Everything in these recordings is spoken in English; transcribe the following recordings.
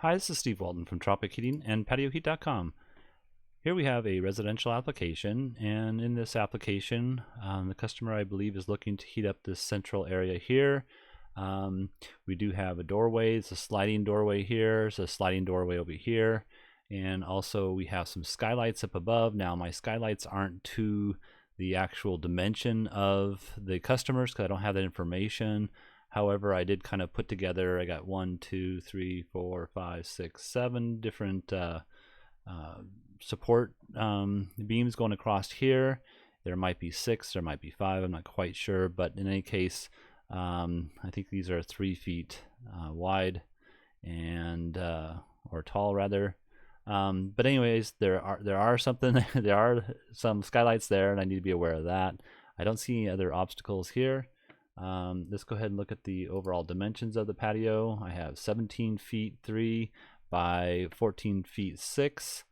Hi, this is Steve Walton from Tropic Heating and PatioHeat.com. Here we have a residential application, and in this application, the customer, I believe, is looking to heat up this central area here. We do have a doorway. It's a sliding doorway here. It's a sliding doorway over here. And also we have some skylights up above. Now my skylights aren't to the actual dimension of the customers because I don't have that information. However, I did kind of put together, I got 1, 2, 3, 4, 5, 6, 7 different support beams going across here. There might be 6, there might be 5, I'm not quite sure, but in any case, I think these are 3 feet wide and or tall rather. But anyways, there are some skylights there, and I need to be aware of that. I don't see any other obstacles here. Let's go ahead and look at the overall dimensions of the patio. I have 17 feet 3 by 14 feet 6.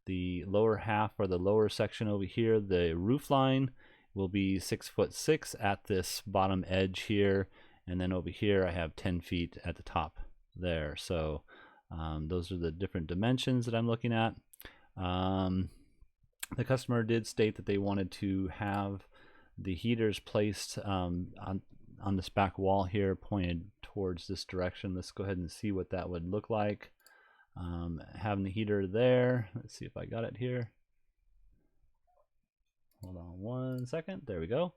The lower half, or the lower section over here, the roof line will be 6'6" at this bottom edge here, and then over here I have 10 feet at the top there. So those are the different dimensions that I'm looking at. The customer did state that they wanted to have the heaters placed on this back wall here, pointed towards this direction. Let's go ahead and see what that would look like. Having the heater there, let's see if I got it here. Hold on one second. There we go.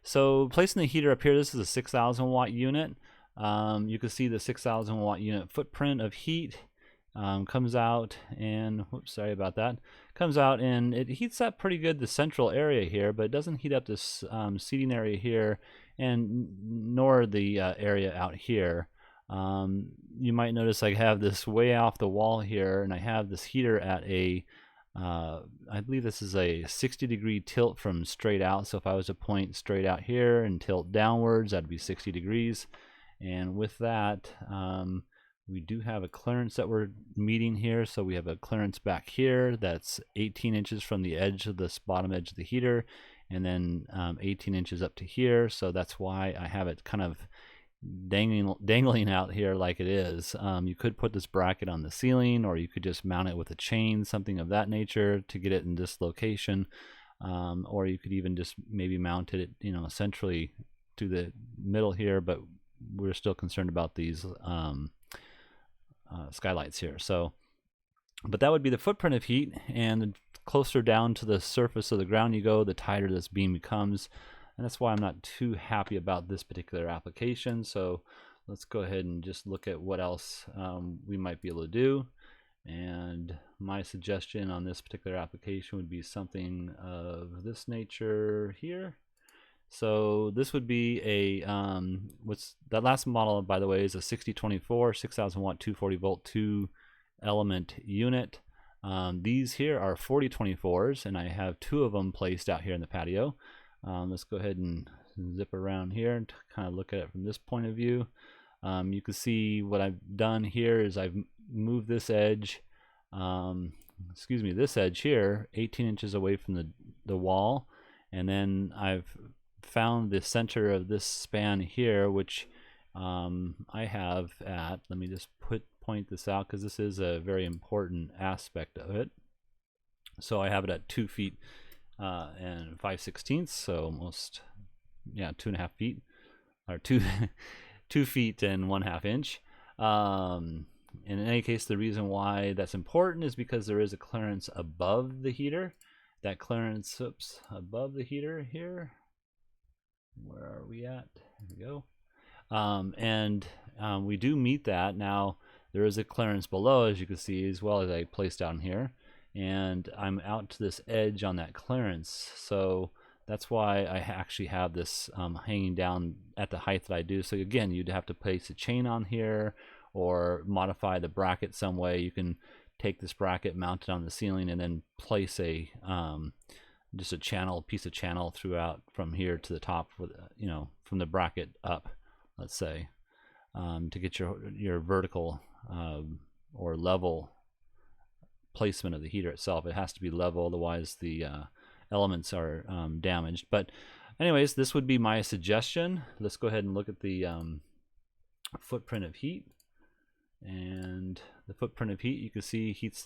So placing the heater up here, this is a 6,000 watt unit. You can see the 6,000 watt unit footprint of heat comes out, and whoops, sorry about that. Comes out and it heats up pretty good the central area here, but it doesn't heat up this seating area here, and nor the area out here. You might notice I have this way off the wall here, and I have this heater at a I believe this is a 60-degree tilt from straight out. So if I was to point straight out here and tilt downwards, that'd be 60 degrees. And with that, we do have a clearance that we're meeting here. So we have a clearance back here that's 18 inches from the edge of this bottom edge of the heater, and then 18 inches up to here. So that's why I have it kind of dangling out here like it is. You could put this bracket on the ceiling, or you could just mount it with a chain, something of that nature, to get it in this location. Or you could even just maybe mount it, centrally to the middle here, but we're still concerned about these skylights here. So, but that would be the footprint of heat, and the closer down to the surface of the ground you go, the tighter this beam becomes. And that's why I'm not too happy about this particular application. So let's go ahead and just look at what else we might be able to do. And my suggestion on this particular application would be something of this nature here. So this would be a, that last model, by the way, is a 6024, 6,000 watt, 240 volt, 2 element unit. These here are 4024s, and I have 2 of them placed out here in the patio. Let's go ahead and zip around here and kind of look at it from this point of view. You can see what I've done here is I've moved this edge, this edge here 18 inches away from the wall, and then I've found the center of this span here, which I have at, let me just point this out because this is a very important aspect of it. So I have it at 2 feet and 5/16, so almost, 2.5 feet, or 2 feet and 1/2 inch. And in any case, the reason why that's important is because there is a clearance above the heater. That clearance, above the heater here. Where are we at? There we go. And we do meet that. Now there is a clearance below, as you can see, as well as I placed down here. And I'm out to this edge on that clearance, so that's why I actually have this hanging down at the height that I do. So again, you'd have to place a chain on here or modify the bracket some way. You can take this bracket, mount it on the ceiling, and then place a just a piece of channel throughout from here to the top, with, from the bracket up, let's say, to get your vertical or level placement of the heater itself. It has to be level, otherwise the elements are damaged. But anyways, this would be my suggestion. Let's go ahead and look at the footprint of heat. And the footprint of heat, you can see heats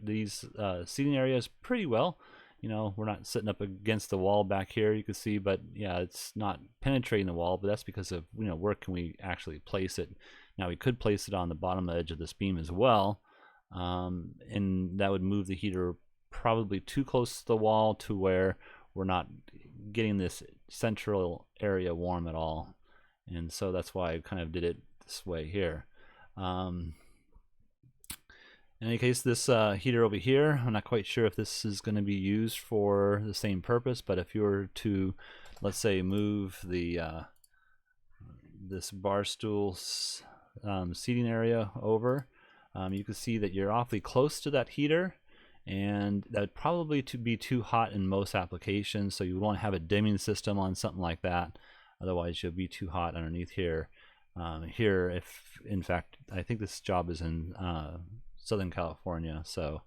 these seating areas pretty well. You know, we're not sitting up against the wall back here, you can see, but yeah, it's not penetrating the wall, but that's because of, you know, where can we actually place it. Now we could place it on the bottom edge of this beam as well, and that would move the heater probably too close to the wall to where we're not getting this central area warm at all. And so that's why I kind of did it this way here. In any case, this heater over here, I'm not quite sure if this is going to be used for the same purpose, but if you were to, let's say, move the this bar stool seating area over, you can see that you're awfully close to that heater, and that would probably be too hot in most applications, so you would want to have a dimming system on something like that. Otherwise, you'll be too hot underneath here. Here, if in fact, I think this job is in Southern California, so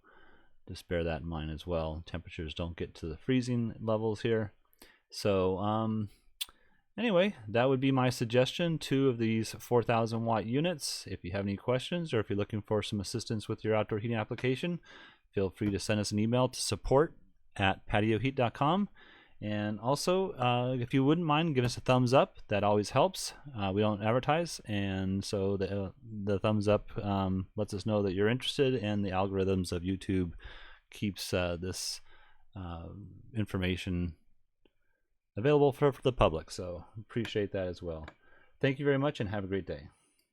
just bear that in mind as well. Temperatures don't get to the freezing levels here. So anyway, that would be my suggestion, 2 of these 4,000 watt units. If you have any questions, or if you're looking for some assistance with your outdoor heating application, feel free to send us an email to support@patioheat.com. And also, if you wouldn't mind, give us a thumbs up. That always helps. We don't advertise, and so the thumbs up lets us know that you're interested, and the algorithms of YouTube keeps this information available for the public. So appreciate that as well. Thank you very much, and have a great day.